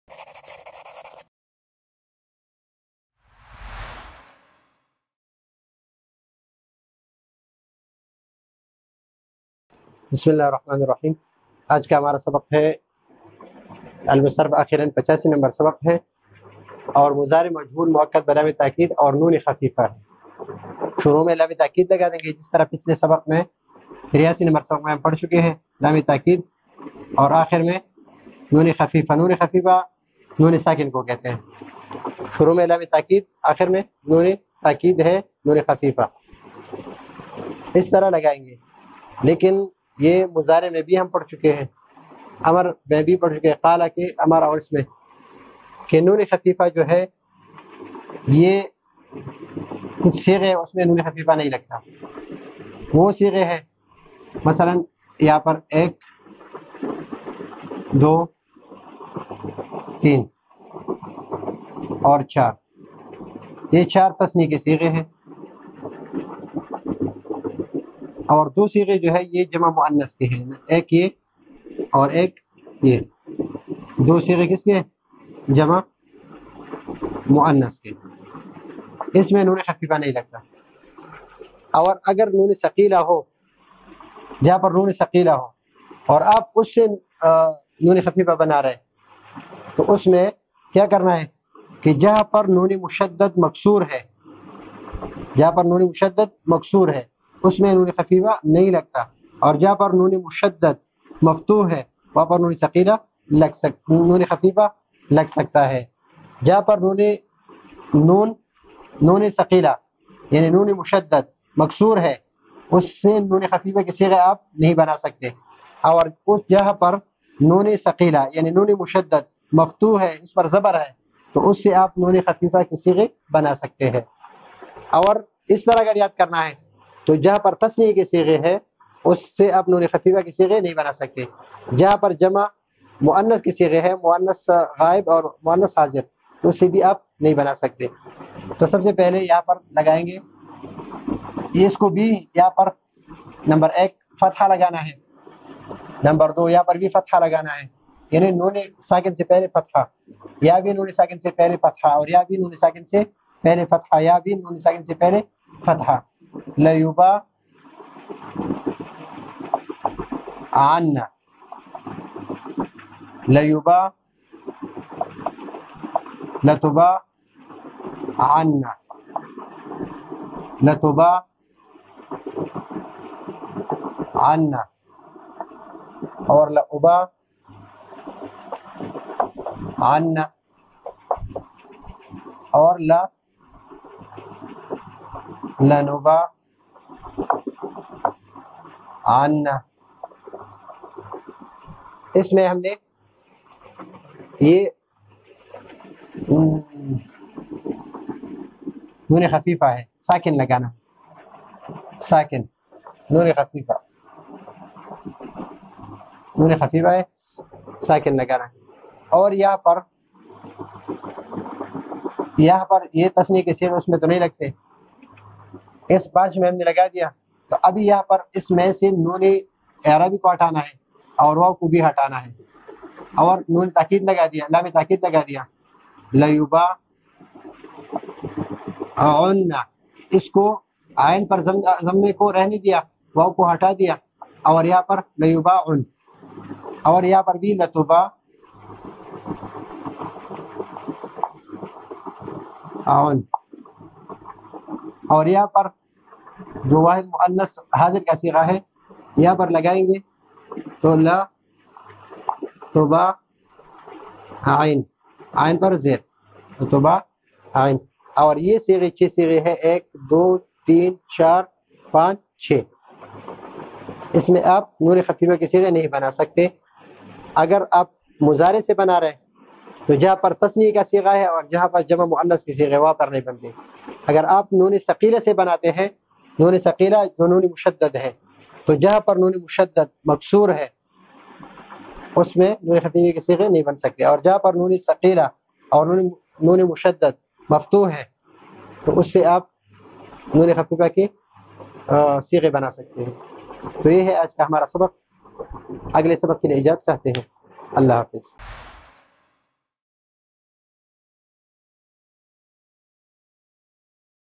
بسم اللہ الرحمن الرحیم۔ آج کا ہمارا سبق ہے المصرف آخراً 85 نمبر سبق ہے، اور مضارع مجہول مؤکد بلام تاکید اور نون خفیفہ ہے۔ شروع میں لام تاکید لگا دیں گے، جس طرح پچھلے سبق میں 83 نمبر سبق میں ہم پڑھ چکے ہیں لام تاکید، اور آخر میں نون خفیفہ۔ نون خفیفہ نون ساکن کو کہتے ہیں۔ شروع میں لام تاکید، آخر میں نون تاکید ہے نون خفیفہ، اس طرح لگائیں گے۔ لیکن یہ مضارع میں بھی ہم پڑھ چکے ہیں، امر میں بھی پڑھ چکے ہیں، قال کے امر اور اس میں کہ نون خفیفہ جو ہے یہ کچھ صیغے اس میں نون خفیفہ نہیں لگتا۔ وہ صیغے ہیں مثلا یہاں پر 1 2 3 اور 4، یہ 4 تثنیہ کے صیغے ہیں، اور 2 صیغے جو ہے یہ جمع مؤنث کے ہیں، ایک یہ اور ایک یہ، 2 صیغے کس کے؟ جمع مؤنث کے، اس میں نون خفیفہ نہیں لگتا۔ اور اگر نون ثقیلہ ہو، جہاں پر نون ثقیلہ ہو اور آپ اس سے نون خفیفہ بنا رہے ہیں، تو اس میں کیا کرنا ہے کہ جہاں پر نون مشدد مکسور ہے، جہاں پر نون مشدد مکسور ہے اس میں نون خفیفہ نہیں لگتا، اور جہاں پر نون مشدد مفتوح ہے وہاں پر نون خفیفہ لگ سکتا ہے۔ جہاں پر نون ثقیلہ یعنی نون مشدد مکسور ہے اس سے نون خفیفہ کے صیغے آپ نہیں بنا سکتے، اور اس جہاں پر نون ثقیلہ یعنی نون مشدد مفتوح ہے، اس پر زبر ہے، تو اس سے آپ نون خفیفہ کے صیغے بنا سکتے ہیں۔ اور اس طرح اگر یاد کرنا ہے تو جہاں پر تثنیہ کے صیغے ہے اس سے آپ نون خفیفہ کے صیغے نہیں بنا سکتے۔ جہاں پر جمع مؤنث کے صیغے ہے، مؤنث غائب اور مؤنث حاضر، تو اس سے بھی آپ نہیں بنا سکتے۔ تو سب سے پہلے یہاں پر لگائیں گے، اس کو بھی یہاں پر نمبر 1 فتحہ لگانا ہے، نمبر 2 یہاں پر بھی فتحہ لگانا ہے، یعنی نون ساکن سے پہلے فتحہ، یا بھی نون ساکن سے پہلے فتحہ، اور یا بھی نون ساکن سے پہلے فتحہ، یا بھی نون ساکن سے پہلے فتحہ۔ لیوبا عنا، لیوبا، لتبا عنا، لتبا عنا، اور لأبا عنا، اور لنبا عنا۔ اس میں ہم نے یہ نون خفیفہ ہے، ساکن لگانا، ساکن نون خفیفہ، نون خفیفہ ہے ساکن لگانا ہے۔ اور یہاں پر یہ تثنیہ کے صیغے اس میں تو نہیں لگتے، اس بات میں ہم نے لگا دیا، تو ابھی یہاں پر اس میں سے نون اعرابی کو ہٹانا ہے اور واو کو بھی ہٹانا ہے، اور نون تاکید لگا دیا، لام تاکید لگا دیا، لیوبا عنا، اس کو عین پر ضمے کو رہنے دیا، واو کو ہٹا دیا، اور یہاں پر لیوبا عن، اور یہاں پر بھی لتبا عن، اور یہاں پر جو واحد مؤنث حاضر کا صیغہ ہے یہاں پر لگائیں گے تو لا توبا عین، عین پر زیر، توبا عین۔ اور یہ صیغے 6 صیغے ہیں، 1 2 3 4 5 6، اس میں آپ نون خفیفہ کے صیغے نہیں بنا سکتے۔ اگر آپ مضارع سے بنا رہے ہیں تو جہاں پر تثنیہ کا صیغہ ہے اور جہاں پر جمع مؤنث کے صیغے وہاں پر نہیں بنتے۔ اگر آپ نون ثقیلہ سے بناتے ہیں، نون ثقیلہ جو نون مشدد ہے، تو جہاں پر نون مشدد مکسور ہے اس میں نون خفیفہ کے صیغے نہیں بن سکتے، اور جہاں پر نون ثقیلہ اور نون مشدد مفتوح ہے تو اس سے آپ نون خفیفہ کے صیغے بنا سکتے ہیں۔ تو یہ ہے آج کا ہمارا سبق، اگلے سبق کے لیے اجازت چاہتے ہیں، اللہ حافظ۔